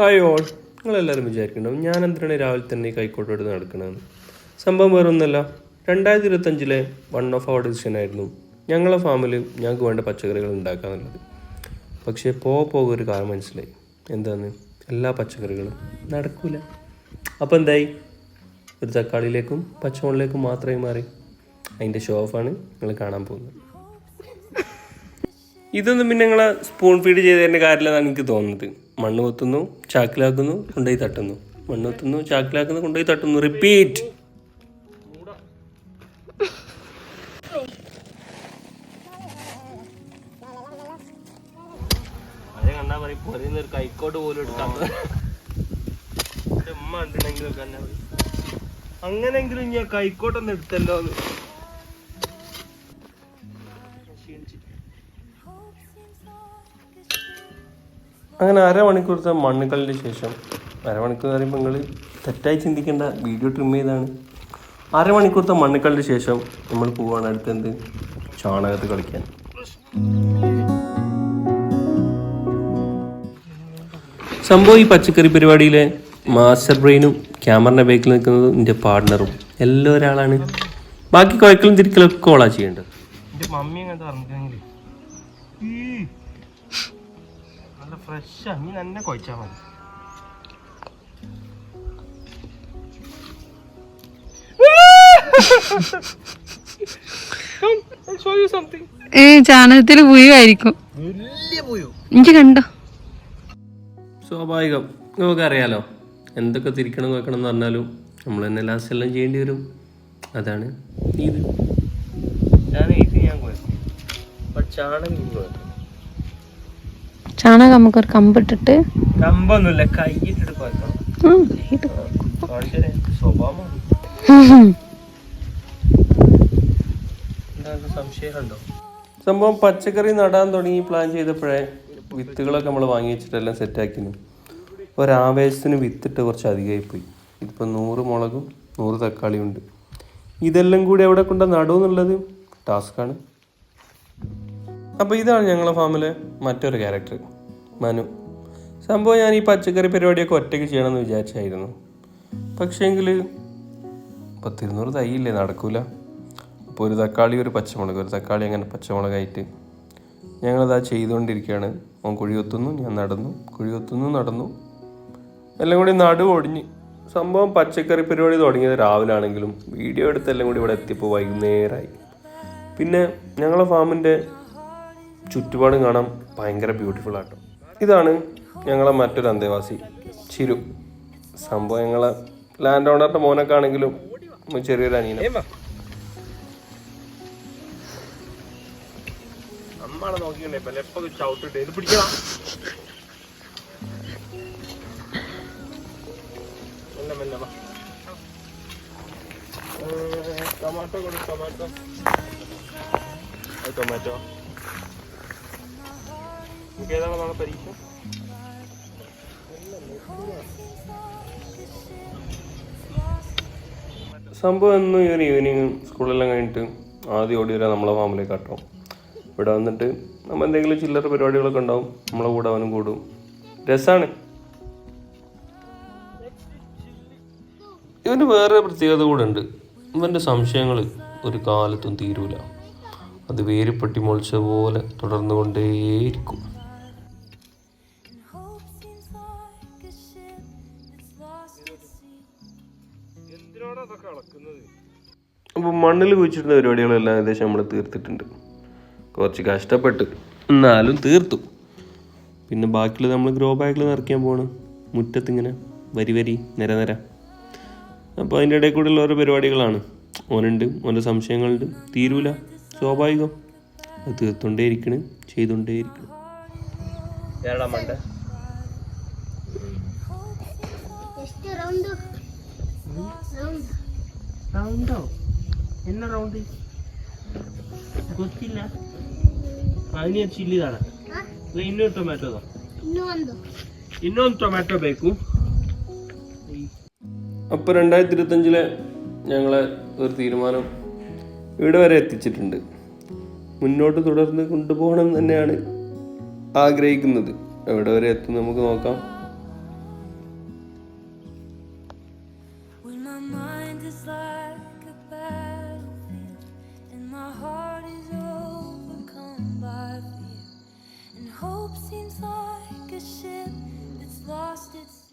Hi all, നിങ്ങളെല്ലാവരും വിചാരിക്കുന്നുണ്ടാവും ഞാൻ എന്തിനാണ് രാവിലെ തന്നെ കൈക്കോട്ട് എടുത്ത് നടക്കണമെന്ന്. സംഭവം വേറൊന്നുമല്ല, 2025 വൺ ഓഫ് അവർ ഡിസിഷൻ ആയിരുന്നു ഞങ്ങളെ ഫാമിൽ ഞങ്ങൾക്ക് വേണ്ട പച്ചക്കറികൾ ഉണ്ടാക്കുക എന്നുള്ളത്. പക്ഷേ പോകെ ഒരു കാര്യം മനസ്സിലായി, എന്താന്ന് എല്ലാ പച്ചക്കറികളും നടക്കൂല. അപ്പോൾ എന്തായി, ഒരു തക്കാളിയിലേക്കും പച്ചമുളകിലേക്കും മാത്രമേ മാറി. അതിൻ്റെ ഷോ ഓഫാണ് നിങ്ങൾ കാണാൻ പോകുന്നത്. ഇതൊന്നും പിന്നെ നിങ്ങളെ സ്പൂൺ ഫീഡ് ചെയ്തതിൻ്റെ കാര്യമില്ലെന്നാണ് എനിക്ക് തോന്നുന്നത്. മണ്ണ് കൊത്തുന്നു, ചാക്കിലാക്കുന്നു, കൊണ്ടുപോയി തട്ടുന്നു, മണ്ണ് കൊത്തുന്നു, ചാക്കിലാക്കുന്നു, കൊണ്ടുപോയി തട്ടുന്നു, റിപ്പീറ്റ്. അത് കണ്ടാ പറയും പൊരിയുന്നൊരു കൈക്കോട്ട് പോലും എടുക്കാത്ത ഉമ്മ ഉണ്ടെങ്കിലും തന്നെ അങ്ങനെങ്കിലും ഞാൻ കൈക്കോട്ടൊന്നും എടുത്തല്ലോ എന്ന്. അങ്ങനെ അരമണിക്കൂറത്തെ മണ്ണുകളിന് ശേഷം, അരമണിക്കൂർ പറയുമ്പോൾ നിങ്ങൾ തെറ്റായി ചിന്തിക്കേണ്ട, വീഡിയോ ട്രിം ചെയ്താണ്. അരമണിക്കൂറത്തെ മണ്ണുകളിന് ശേഷം നമ്മൾ പോവുകയാണ് അടുത്തെന്ത്, ചാണകത്ത് കളിക്കാൻ. സംഭവം ഈ പച്ചക്കറി പരിപാടിയിലെ മാസ്റ്റർ ബ്രെയിനും ക്യാമറിൻ്റെ ബേക്കിൽ നിൽക്കുന്നതും എൻ്റെ പാർട്ട്ണറും എല്ലാം ഒരാളാണ്. ബാക്കി കുഴക്കലും തിരിക്കലൊക്കെ ഓളാ ചെയ്യേണ്ടത്. എൻ്റെ മമ്മി അങ്ങനത്തെ പറഞ്ഞെങ്കിൽ നല്ല ഫ്രഷാ, നീ തന്നെ കുഴച്ചാൽ മതി. ചാണകത്തിൽ പുഴുവായിരിക്കും, എനിക്ക് കണ്ടോ. സ്വാഭാവികം, നമുക്ക് അറിയാലോ എന്തൊക്കെ തിരിക്കണം വെക്കണം എന്ന് പറഞ്ഞാലും നമ്മൾ തന്നെ ലാസ്റ്റ് എല്ലാം ചെയ്യേണ്ടി വരും. അതാണ് ഇത്. ഞാൻ കുഴക്കും, ചാണകം നമുക്കൊരു കമ്പിട്ടിട്ട്, കമ്പൊന്നുമില്ല, കൈയിട്ടിട്ട് കുഴക്കണം. സ്വഭാവമാണ്. സംശയമുണ്ടോ? സംഭവം പച്ചക്കറി നടാൻ തുടങ്ങി പ്ലാൻ ചെയ്തപ്പോഴേ വിത്തുകളൊക്കെ നമ്മൾ വാങ്ങി വെച്ചിട്ടെല്ലാം സെറ്റാക്കിയിരുന്നു. ഒരാവേശത്തിന് വിത്തിട്ട് കുറച്ച് അധികമായി പോയി. ഇതിപ്പോൾ 100 മുളകും 100 തക്കാളിയും ഉണ്ട്. ഇതെല്ലാം കൂടി എവിടെ കൊണ്ട് നടുമെന്നുള്ളത് ടാസ്ക്കാണ്. അപ്പോൾ ഇതാണ് ഞങ്ങളെ ഫാമിലെ മറ്റൊരു ക്യാരക്ടർ, മനു. സംഭവം ഞാൻ ഈ പച്ചക്കറി പരിപാടിയൊക്കെ ഒറ്റയ്ക്ക് ചെയ്യണമെന്ന് വിചാരിച്ചായിരുന്നു. പക്ഷേങ്കിൽ 100-200 തൈയില്ലേ, നടക്കൂല. അപ്പോൾ ഒരു തക്കാളി ഒരു പച്ചമുളക്, ഒരു തക്കാളി അങ്ങനെ പച്ചമുളകായിട്ട് ഞങ്ങളതാ ചെയ്തുകൊണ്ടിരിക്കുകയാണ്. അവൻ കുഴി കൊത്തുന്നു, ഞാൻ നടന്നു, കുഴി കൊത്തുന്നു, നടന്നു, എല്ലാം കൂടി ഒടിഞ്ഞ്. സംഭവം പച്ചക്കറി പരിപാടി തുടങ്ങിയത് രാവിലെ ആണെങ്കിലും വീഡിയോ എടുത്തെല്ലാം കൂടി ഇവിടെ എത്തിയപ്പോൾ വൈകുന്നേരമായി. പിന്നെ ഞങ്ങളെ ഫാമിൻ്റെ ചുറ്റുപാടും കാണാൻ ഭയങ്കര ബ്യൂട്ടിഫുൾ ആട്ടോ. ഇതാണ് ഞങ്ങളെ മറ്റൊരു അന്തേവാസി, ചിരു. സംഭവം ഞങ്ങളെ ലാൻഡ് ഓണറിൻ്റെ മോനൊക്കെ ആണെങ്കിലും ചെറിയൊരു അനിയന. അമ്മാളെ നോക്കിക്കണ്ടേ എപ്പോൾ ചവിട്ടിട്ട് ഇത് പിടിക്കണം. ടൊമാറ്റോ കൊടു, ടൊമാറ്റോ ടൊമാറ്റോ ഏതാണ് നാളെ പരീക്ഷ? സംഭവം എന്നും ഈ ഒരു ഈവനിങ് സ്കൂളെല്ലാം കഴിഞ്ഞിട്ട് ആദ്യം ഓടി വരാൻ നമ്മളെ ഫാമിലേക്ക് കാട്ടോ. ഇവിടെ വന്നിട്ട് നമ്മൾ എന്തെങ്കിലും ചില്ലറ പരിപാടികളൊക്കെ ഉണ്ടാവും, നമ്മളെ കൂടെ അവനും കൂടും, രസമാണ്. ഇവന് വേറെ പ്രത്യേകത കൂടെ ഉണ്ട്. ഇവൻ്റെ സംശയങ്ങൾ ഒരു കാലത്തും തീരൂല. അത് വേരുപെട്ടി മുളച്ച പോലെ തുടർന്നു കൊണ്ടേയിരിക്കും. അപ്പോൾ മണ്ണിൽ കുഴിച്ചിരുന്ന പരിപാടികളെല്ലാം ഏകദേശം നമ്മൾ തീർത്തിട്ടുണ്ട്. കുറച്ച് കഷ്ടപ്പെട്ട് എന്നാലും തീർത്തു. പിന്നെ ബാക്കിയുള്ളത് നമ്മൾ ഗ്രോ ബാഗിൽ നിറയ്ക്കാൻ പോകണം, മുറ്റത്തിങ്ങനെ വരി വരി നിര നിര. അപ്പോൾ അതിൻ്റെ ഇടയിൽ കൂടെയുള്ള ഓരോ പരിപാടികളാണ്. ഓനുണ്ട്, ഓൻ്റെ സംശയങ്ങളുണ്ട്, തീരൂല, സ്വാഭാവികം. അത് തീർത്തുകൊണ്ടേയിരിക്കണം, ചെയ്തുകൊണ്ടേയിരിക്കണം. ಗೊತ್ತಿಲ್ಲ, അതിന് ചില്ലിതാണ്. ಇನ್ನೊಂದು ಟೊಮ್ಯಾಟೊ, ಇನ್ನೊಂದು ಟೊಮ್ಯಾಟೊ ಬೇಕು. അപ്പോൾ 2025 ഞങ്ങളെ ഒരു തീരുമാനം ഇവിടെ വരെ എത്തിച്ചിട്ടുണ്ട്. മുന്നോട്ട് തുടർന്ന് കൊണ്ടുപോകണം തന്നെയാണ് ആഗ്രഹിക്കുന്നത്. എവിടെ വരെ എത്തും നമുക്ക് നോക്കാം. battlefield, and my heart is overcome by fear, and hope seems like a ship that's lost its